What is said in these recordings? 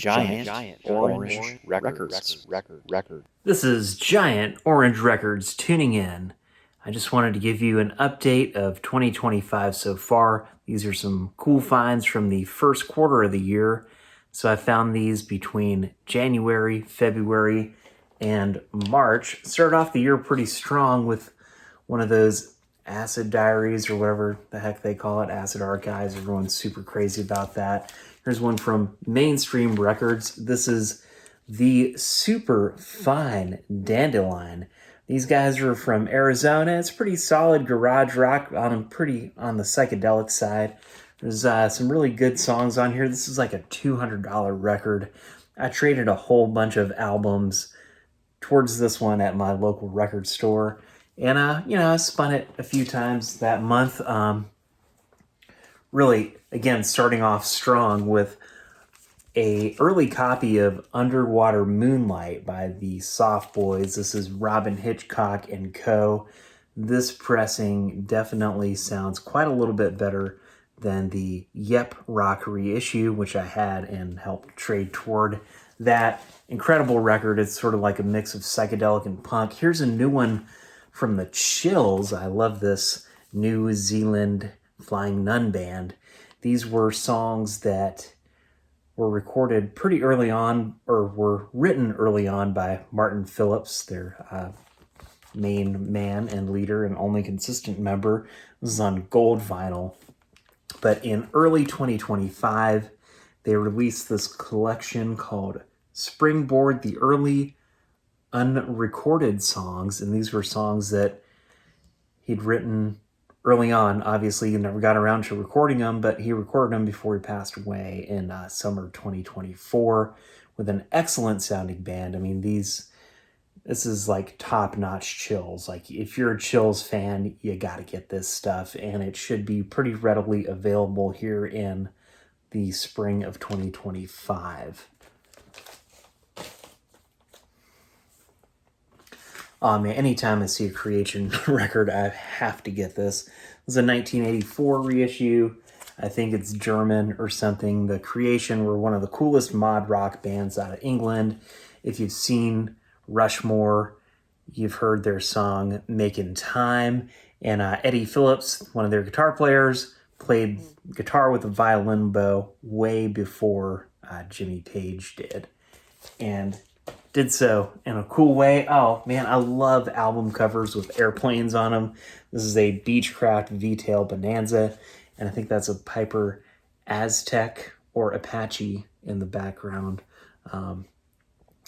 Giant Orange Records. This is Giant Orange Records tuning in. I just wanted to give you an update of 2025 so far. These are some cool finds from the first quarter of the year. So I found these between January, February, and March. Started off the year pretty strong with one of those acid diaries or whatever the heck they call it, acid archives. Everyone's super crazy about that. Here's one from Mainstream Records. This is the Super Fine Dandelion. These guys are from Arizona. It's pretty solid garage rock pretty on the psychedelic side. There's some really good songs on here. This is like a $200 record. I traded a whole bunch of albums towards this one at my local record store. And, I spun it a few times that month. Really, again, starting off strong with a early copy of Underwater Moonlight by the Soft Boys. This is Robin Hitchcock and Co. This pressing definitely sounds quite a little bit better than the Yep Rock reissue, which I had and helped trade toward that. Incredible record. It's sort of like a mix of psychedelic and punk. Here's a new one from the Chills. I love this New Zealand Flying Nun Band. These were songs that were recorded pretty early on, or were written early on by Martin Phillips, their main man and leader and only consistent member. This is on gold vinyl. But in early 2025, they released this collection called Springboard, the early unrecorded songs. And these were songs that he'd written early on. Obviously, he never got around to recording them, but he recorded them before he passed away in summer 2024 with an excellent sounding band. I mean, this is like top-notch Chills. Like, if you're a Chills fan, you got to get this stuff, and it should be pretty readily available here in the spring of 2025. Oh man, anytime I see a Creation record, I have to get this. It was a 1984 reissue. I think it's German or something. The Creation were one of the coolest mod rock bands out of England. If you've seen Rushmore, you've heard their song Making Time. And Eddie Phillips, one of their guitar players, played guitar with a violin bow way before Jimmy Page did. And did so in a cool way. Oh man, I love album covers with airplanes on them. This is a Beechcraft V-tail Bonanza, and I think that's a Piper Aztec or Apache in the background.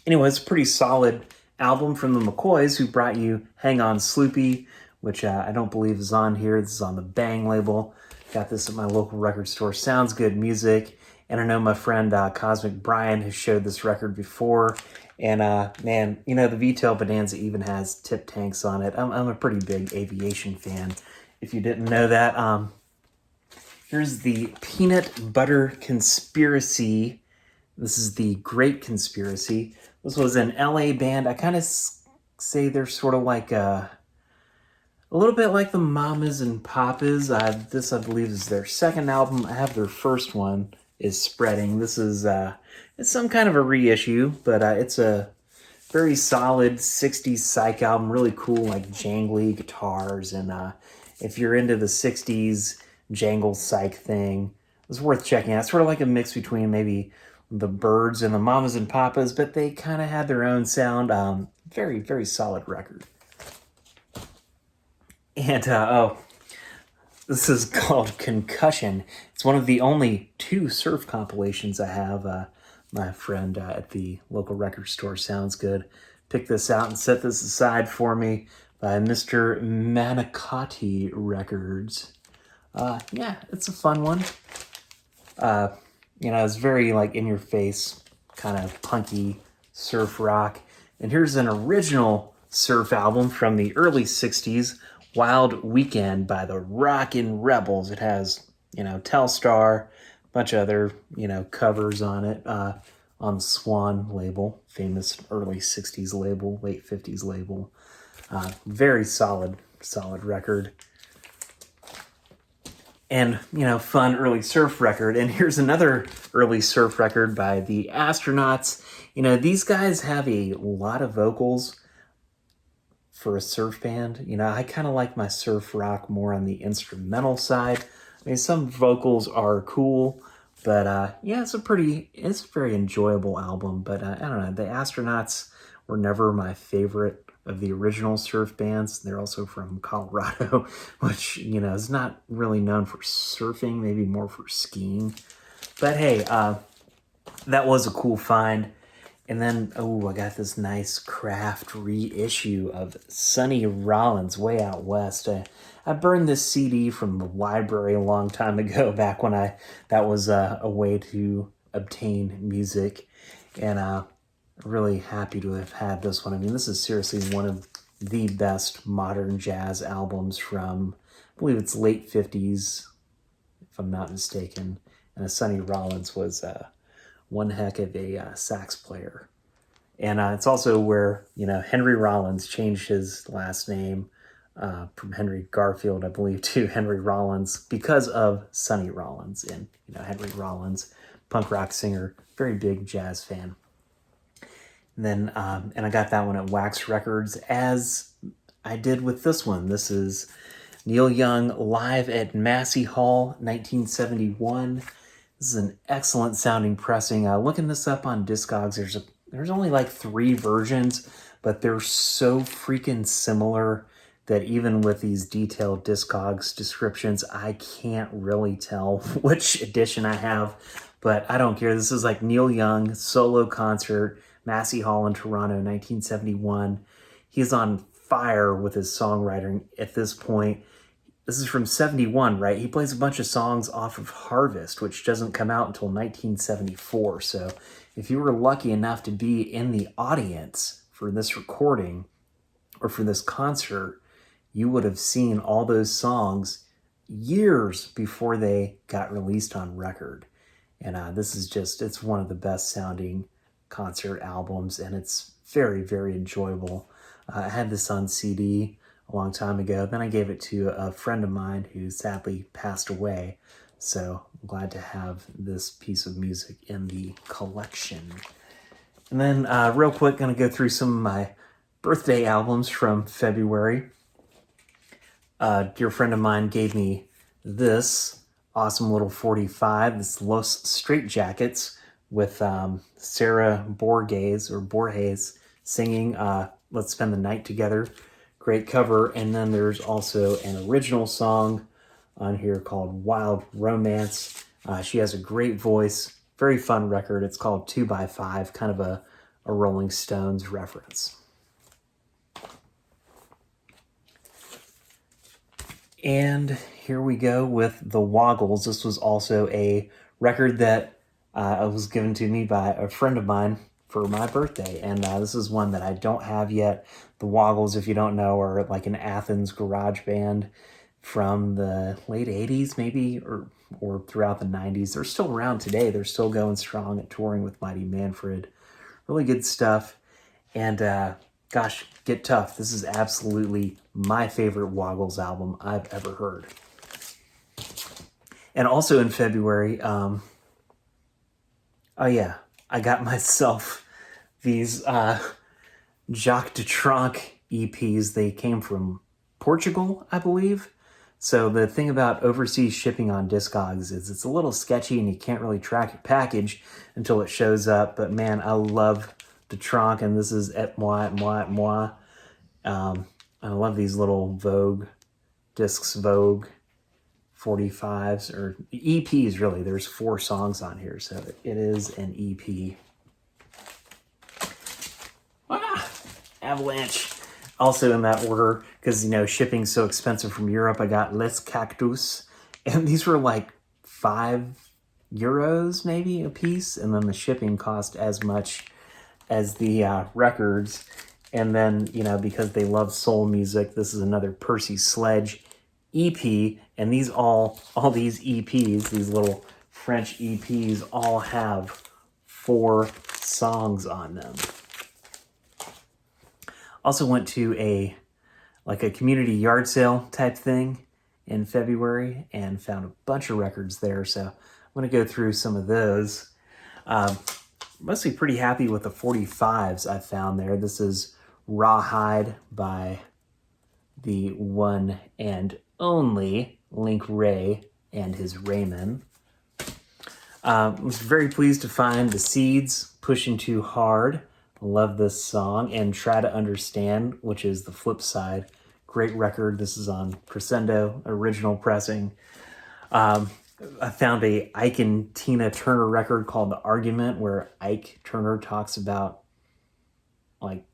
Anyway, it's a pretty solid album from the McCoys, who brought you Hang On Sloopy, which I don't believe is on here. This is on the Bang label. Got this at my local record store. Sounds good music. And I know my friend Cosmic Brian has showed this record before. And man, the V-tail Bonanza even has tip tanks on it. I'm a pretty big aviation fan, if you didn't know that. Here's the Peanut Butter Conspiracy. This is the Great Conspiracy. This was an LA band. I kind of say they're sort of like a little bit like the Mamas and Papas. This, I believe, is their second album. I have their first one, is Spreading. This is it's some kind of a reissue, but it's a very solid 60s psych album. Really cool, like jangly guitars. And if you're into the 60s jangle psych thing, it's worth checking out. It's sort of like a mix between maybe the Byrds and the Mamas and Papas, but they kind of had their own sound. Very, very solid record. And this is called Concussion. It's one of the only 2 surf compilations I have. My friend at the local record store, Sounds Good, picked this out and set this aside for me by Mr. Manicotti Records. Yeah, it's a fun one. It's very like in your face, kind of punky surf rock. And here's an original surf album from the early 60s, Wild Weekend by the Rockin' Rebels. It has, Telstar, a bunch of other, covers on it, on the Swan label, famous early 60s label, late 50s label. Very solid record. And, fun early surf record. And here's another early surf record by the Astronauts. These guys have a lot of vocals for a surf band. I kind of like my surf rock more on the instrumental side. I mean, some vocals are cool, but it's a very enjoyable album. But I don't know, the Astronauts were never my favorite of the original surf bands. They're also from Colorado, which, is not really known for surfing, maybe more for skiing. But hey, that was a cool find. And then, I got this nice craft reissue of Sonny Rollins, Way Out West. I burned this CD from the library a long time ago, back when that was a way to obtain music. And really happy to have had this one. I mean, this is seriously one of the best modern jazz albums from, I believe it's late 50s, if I'm not mistaken. And Sonny Rollins was one heck of a sax player. And it's also where, Henry Rollins changed his last name from Henry Garfield, I believe, to Henry Rollins because of Sonny Rollins. And, Henry Rollins, punk rock singer, very big jazz fan. And then, and I got that one at Wax Records, as I did with this one. This is Neil Young live at Massey Hall, 1971. This is an excellent sounding pressing. Looking this up on Discogs, there's only like 3 versions, but they're so freaking similar that even with these detailed Discogs descriptions, I can't really tell which edition I have, but I don't care. This is like Neil Young solo concert, Massey Hall in Toronto, 1971. He's on fire with his songwriting at this point. This is from 71, right? He plays a bunch of songs off of Harvest, which doesn't come out until 1974. So if you were lucky enough to be in the audience for this recording or for this concert, you would have seen all those songs years before they got released on record. And this is it's one of the best sounding concert albums, and it's very, very enjoyable. I had this on CD a long time ago. Then I gave it to a friend of mine who sadly passed away. So I'm glad to have this piece of music in the collection. And then real quick, going to go through some of my birthday albums from February. A dear friend of mine gave me this awesome little 45, this Los Straitjackets with Sarah Borges singing Let's Spend the Night Together. Great cover. And then there's also an original song on here called Wild Romance. She has a great voice, very fun record. It's called 2x5, kind of a Rolling Stones reference. And here we go with The Woggles. This was also a record that was given to me by a friend of mine for my birthday. And this is one that I don't have yet. The Woggles, if you don't know, are like an Athens garage band from the late 80s, maybe, or throughout the 90s. They're still around today. They're still going strong at touring with Mighty Manfred. Really good stuff. And gosh, Get Tough. This is absolutely my favorite Woggles album I've ever heard. And also in February, I got myself these Jacques Dutronc EPs. They came from Portugal, I believe. So the thing about overseas shipping on Discogs is it's a little sketchy and you can't really track your package until it shows up. But man, I love Dutronc, and this is Et Moi, Et Moi, Et Moi. I love these little Vogue discs, Vogue 45s, or EPs really. There's 4 songs on here, so it is an EP. Avalanche. Also in that order, because, shipping's so expensive from Europe, I got Les Cactus. And these were like €5 maybe a piece. And then the shipping cost as much as the records. And then, because they love soul music, this is another Percy Sledge EP. And these all these EPs, these little French EPs, all have 4 songs on them. Also went to a community yard sale type thing, in February and found a bunch of records there. So I'm going to go through some of those. Mostly pretty happy with the 45s I found there. This is Rawhide by the one and only Link Ray and his Raymond. Was very pleased to find the Seeds, Pushing Too Hard. Love this song. And Try to Understand, which is the flip side. Great record. This is on Crescendo, original pressing. I found a Ike and Tina Turner record called The Argument, where Ike Turner talks about like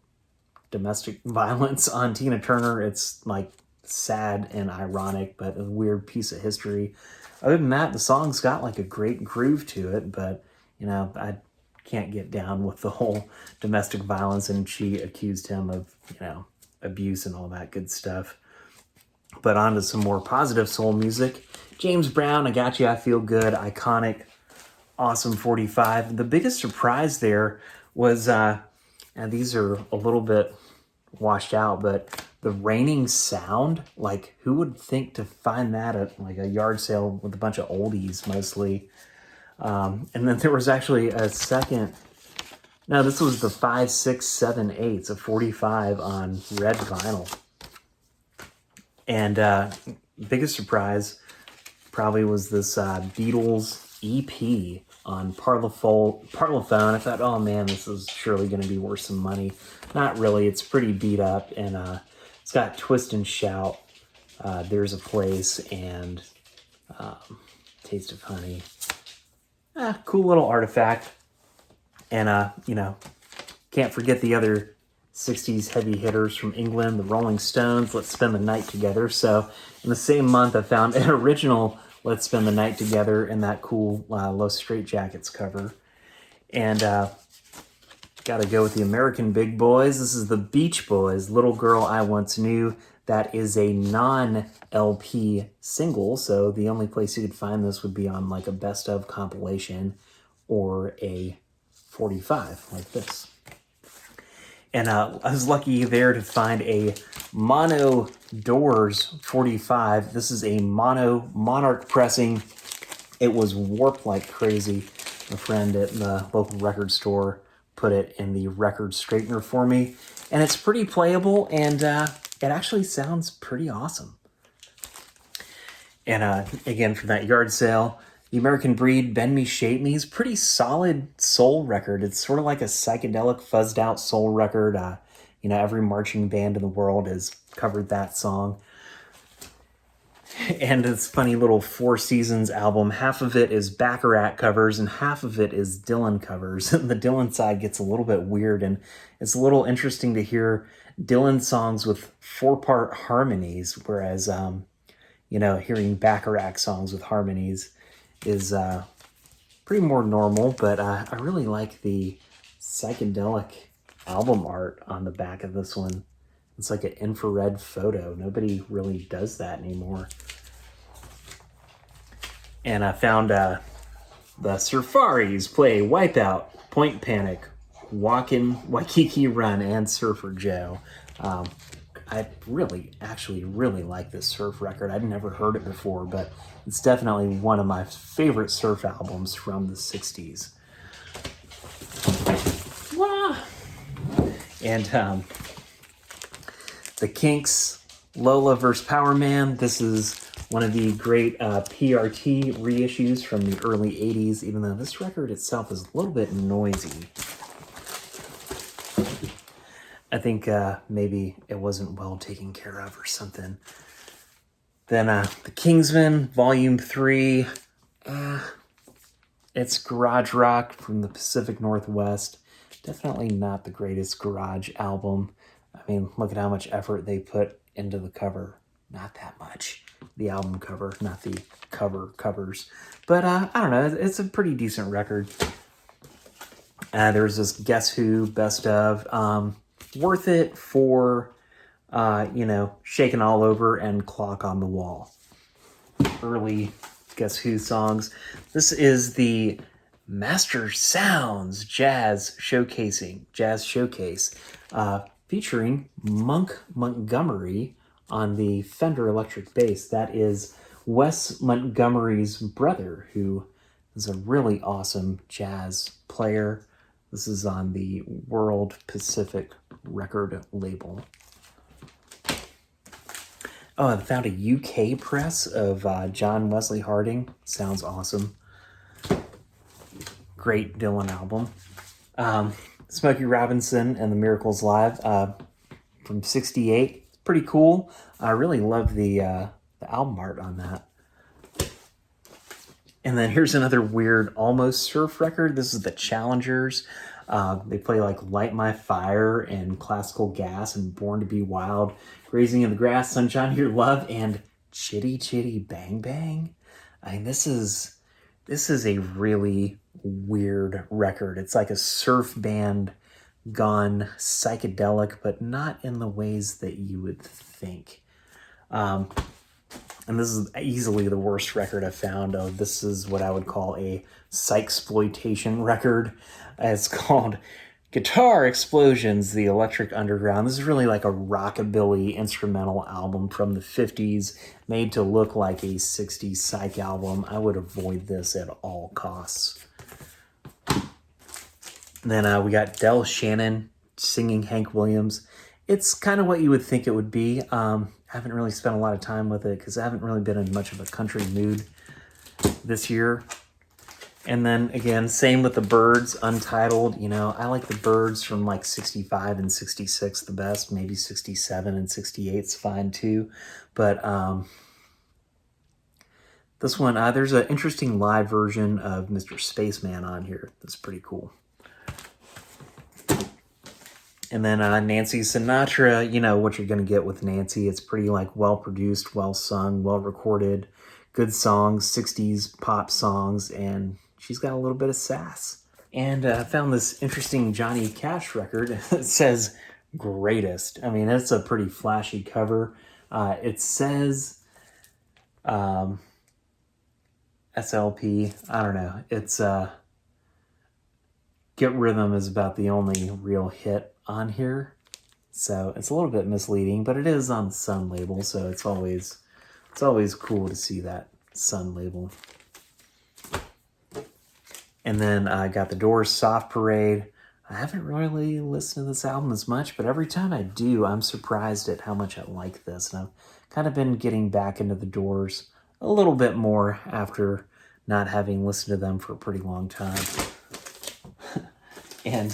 domestic violence on Tina Turner. It's like sad and ironic, but a weird piece of history. Other than that, the song's got like a great groove to it, but you know, I can't get down with the whole domestic violence, and she accused him of, you know, abuse and all that good stuff. But on to some more positive soul music. James Brown, I Got You, I Feel Good, iconic, awesome 45. The biggest surprise there was, and these are a little bit washed out, but the Raining Sound, like who would think to find that at like a yard sale with a bunch of oldies mostly. And then there was actually a second, no, this was the 5, 6, 7, 8, a 45 on red vinyl. And biggest surprise probably was this Beatles EP on Parlophone. I thought, oh man, this is surely going to be worth some money. Not really. It's pretty beat up, and it's got Twist and Shout, There's a Place, and Taste of Honey. Cool little artifact. And, you know, can't forget the other 60s heavy hitters from England, the Rolling Stones, Let's Spend the Night Together. So in the same month, I found an original Let's Spend the Night Together in that cool Los Straitjackets cover. And got to go with the American Big Boys. This is the Beach Boys, Little Girl I Once Knew. That is a non-LP single, so the only place you could find this would be on like a best of compilation or a 45 like this. And I was lucky there to find a Mono Doors 45. This is a mono Monarch pressing. It was warped like crazy. A friend at the local record store put it in the record straightener for me. And it's pretty playable, and it actually sounds pretty awesome. And again, from that yard sale, the American Breed, Bend Me, Shape Me is pretty solid soul record. It's sort of like a psychedelic, fuzzed out soul record. You know, every marching band in the world has covered that song. And it's a funny little Four Seasons album. Half of it is Baccarat covers and half of it is Dylan covers. And the Dylan side gets a little bit weird, and it's a little interesting to hear Dylan songs with 4-part harmonies, whereas, you know, hearing Baccarat songs with harmonies is pretty more normal. But I really like the psychedelic album art on the back of this one. It's like an infrared photo. Nobody really does that anymore. And I found the Surfaris play Wipeout, Point Panic, Walkin', Waikiki Run, and Surfer Joe. I actually really like this surf record. I'd never heard it before, but it's definitely one of my favorite surf albums from the 60s. Wah! And the Kinks, Lola vs. Power Man. This is one of the great PRT reissues from the early 80s, even though this record itself is a little bit noisy. I think maybe it wasn't well taken care of or something. Then the Kingsmen, Volume 3. It's garage rock from the Pacific Northwest. Definitely not the greatest garage album. I mean, look at how much effort they put into the cover. Not that much. The album cover, not the covers. But I don't know, it's a pretty decent record. There's this Guess Who best of. Worth it for, you know, Shaking All Over and Clock on the Wall. Early Guess Who songs. This is the Master Sounds Jazz Showcase, featuring Monk Montgomery on the Fender electric bass. That is Wes Montgomery's brother, who is a really awesome jazz player. This is on the World Pacific record label. Oh, I found a UK press of John Wesley Harding. Sounds awesome. Great Dylan album. Smokey Robinson and the Miracles Live from '68. Pretty cool. I really love the album art on that. And then here's another weird almost surf record. This is the Challengers. They play like Light My Fire and Classical Gas and Born to Be Wild, Grazing in the Grass, Sunshine Your Love, and Chitty Chitty Bang Bang. I mean, this is a really weird record. It's like a surf band gone psychedelic, but not in the ways that you would think. And this is easily the worst record I've found. This is what I would call a psychsploitation record. It's called Guitar Explosions, The Electric Underground. This is really like a rockabilly instrumental album from the 50s, made to look like a 60s psych album. I would avoid this at all costs. Then we got Del Shannon singing Hank Williams. It's kind of what you would think it would be. I haven't really spent a lot of time with it because I haven't really been in much of a country mood this year. And then again, same with the Byrds, Untitled. You know, I like the Byrds from like 65 and 66 the best. Maybe 67 and 68's fine too. But this one, there's an interesting live version of Mr. Spaceman on here. That's pretty cool. And then Nancy Sinatra, you know what you're going to get with Nancy. It's pretty like well-produced, well-sung, well-recorded, good songs, 60s pop songs, and she's got a little bit of sass. And I found this interesting Johnny Cash record. It says Greatest. I mean, it's a pretty flashy cover. It says SLP. I don't know. It's Get Rhythm is about the only real hit on here, so it's a little bit misleading, but it is on the Sun label, so it's always cool to see that Sun label. And then I got the Doors' Soft Parade. I haven't really listened to this album as much, but every time I do, I'm surprised at how much I like this, and I've kind of been getting back into the Doors a little bit more after not having listened to them for a pretty long time. And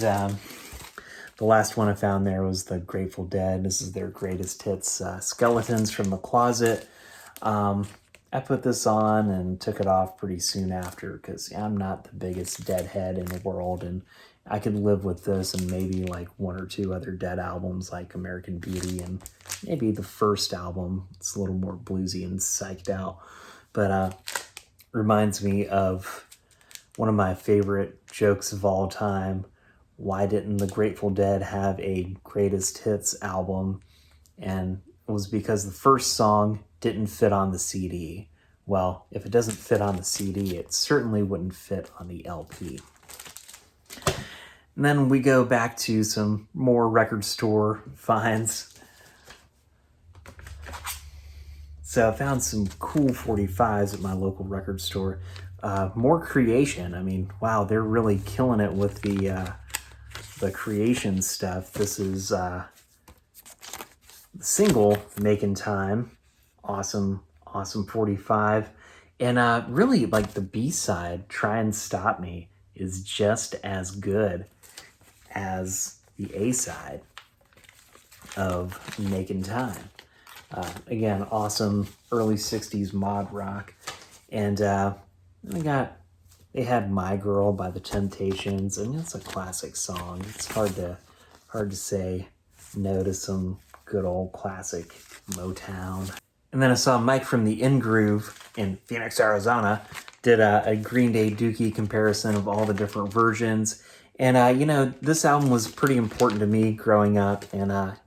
the last one I found there was the Grateful Dead. This is their greatest hits, Skeletons from the Closet. I put this on and took it off pretty soon after because I'm not the biggest Deadhead in the world, and I could live with this and maybe like one or two other Dead albums like American Beauty and maybe the first album. It's a little more bluesy and psyched out, but reminds me of one of my favorite jokes of all time. Why didn't the Grateful Dead have a greatest hits album? And it was because the first song didn't fit on the CD. Well, if it doesn't fit on the CD, it certainly wouldn't fit on the LP. And then we go back to some more record store finds. So I found some cool 45s at my local record store. More Creation. I mean, wow, they're really killing it with the Creation stuff. This is the single, Making Time. Awesome 45. And really, like, the B-side, Try and Stop Me, is just as good as the A-side of Making Time. Again, awesome early 60s mod rock. And they had My Girl by The Temptations, and it's a classic song. It's hard to say no to some good old classic Motown. And then I saw Mike from the In Groove in Phoenix, Arizona, did a Green Day Dookie comparison of all the different versions. And, this album was pretty important to me growing up. And, I've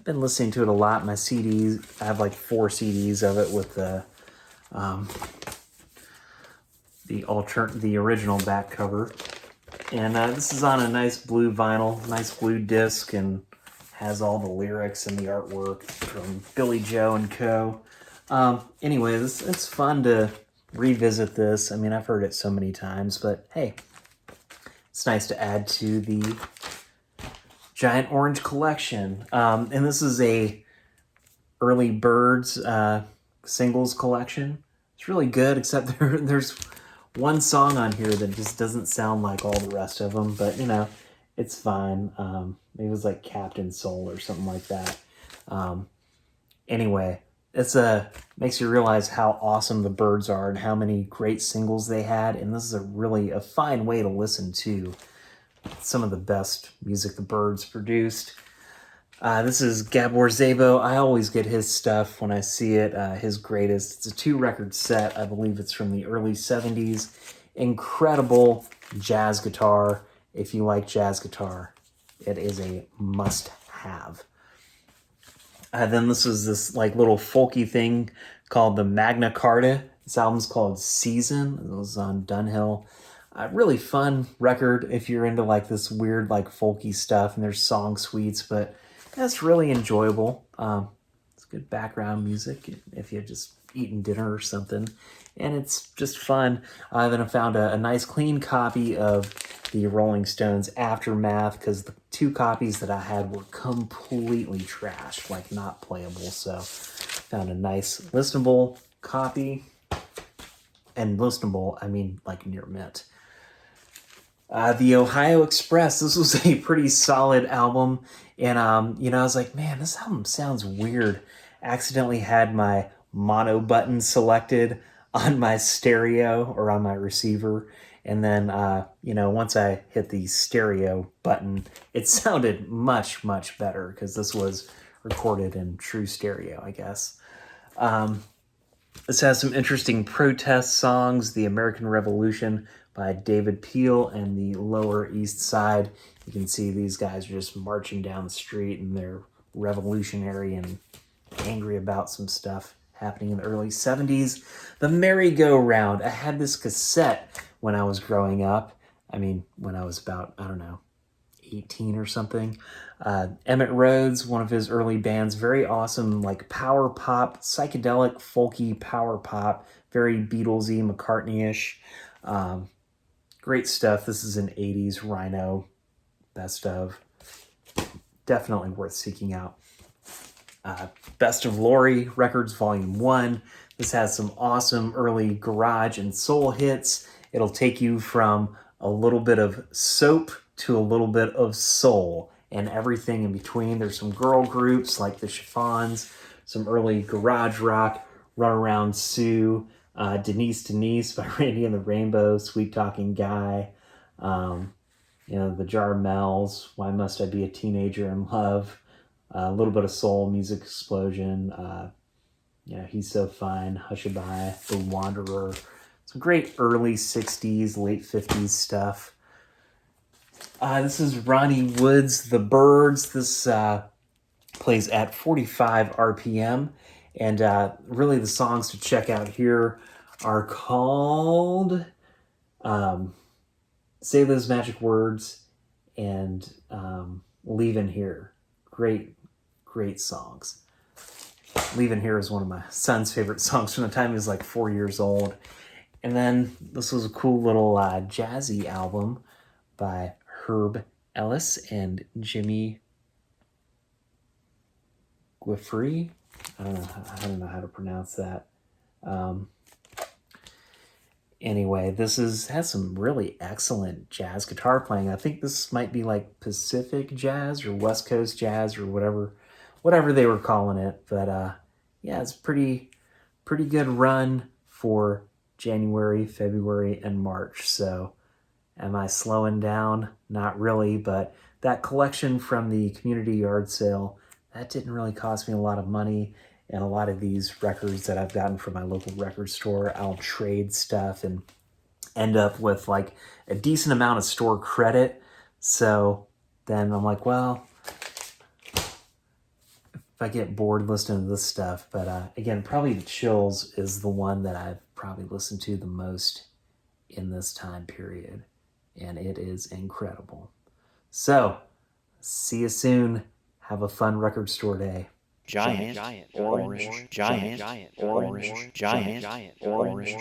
been listening to it a lot. My CDs, I have like 4 CDs of it with the original back cover. And this is on a nice blue vinyl, nice blue disc, and has all the lyrics and the artwork. from Billy Joe and Co. Anyway, it's fun to revisit this. I mean, I've heard it so many times, but hey, it's nice to add to the Giant Orange collection. And this is a early Birds singles collection. It's really good, except there's one song on here that just doesn't sound like all the rest of them, but you know, it's fine. Maybe it was like Captain Soul or something like that. Anyway, it's makes you realize how awesome the Birds are and how many great singles they had, and this is a fine way to listen to some of the best music the Birds produced. This is Gabor Szabo. I always get his stuff when I see it, his greatest. It's a 2-record set. I believe it's from the early 70s. Incredible jazz guitar. If you like jazz guitar, it is a must-have. Then this is this like little folky thing called the Magna Carta. This album's called Season. It was on Dunhill. Really fun record if you're into like this weird like folky stuff, and there's song suites, but that's really enjoyable. It's good background music if you're just eating dinner or something, and it's just fun. Then I found a nice clean copy of the Rolling Stones Aftermath, because the 2 copies that I had were completely trashed, like not playable, so found a nice listenable copy, and listenable, I mean like near mint. The Ohio Express, this was a pretty solid album, and you know, I was like, man, this album sounds weird. Accidentally had my mono button selected on my stereo or on my receiver, and then you know, once I hit the stereo button, it sounded much better, because this was recorded in true stereo, I guess. This has some interesting protest songs. The American Revolution by David Peel and the Lower East Side. You can see these guys are just marching down the street, and they're revolutionary and angry about some stuff happening in the early 70s. The Merry-Go-Round. I had this cassette when I was growing up. I mean, when I was about, I don't know, 18 or something. Emmett Rhodes, one of his early bands, very awesome, like power pop, psychedelic, folky power pop, very Beatlesy, McCartney-ish. Great stuff. This is an 80s Rhino best of. Definitely worth seeking out. Best of Laurie Records Volume 1. This has some awesome early garage and soul hits. It'll take you from a little bit of soap to a little bit of soul and everything in between. There's some girl groups like the Chiffons, some early garage rock, Runaround Sue, Denise by Randy and the Rainbow, Sweet Talking Guy, you know, the Jarmels, Why Must I Be a Teenager in Love, a little bit of soul, Music Explosion, you know, He's So Fine, Hushabye, The Wanderer. Some great early 60s, late 50s stuff. This is Ronnie Wood's The Birds. This plays at 45 RPM. And really the songs to check out here are called Say Those Magic Words and Leavin' Here. Great songs. Leavin' Here is one of my son's favorite songs from the time he was like 4 years old. And then this was a cool little jazzy album by Herb Ellis and Jimmy Guifrey. I don't know how to pronounce that. Anyway, this has some really excellent jazz guitar playing. I think this might be like Pacific jazz or West Coast jazz or whatever they were calling it. But yeah, it's pretty good run for January, February, and March. So am I slowing down? Not really, but that collection from the community yard sale, that didn't really cost me a lot of money. And a lot of these records that I've gotten from my local record store, I'll trade stuff and end up with like a decent amount of store credit. So then I'm like, well, if I get bored listening to this stuff, but again, probably The Chills is the one that I've probably listened to the most in this time period, and it is incredible. So, see you soon. Have a fun record store day. giant, orange, giant, orange, giant, orange, giant, orange.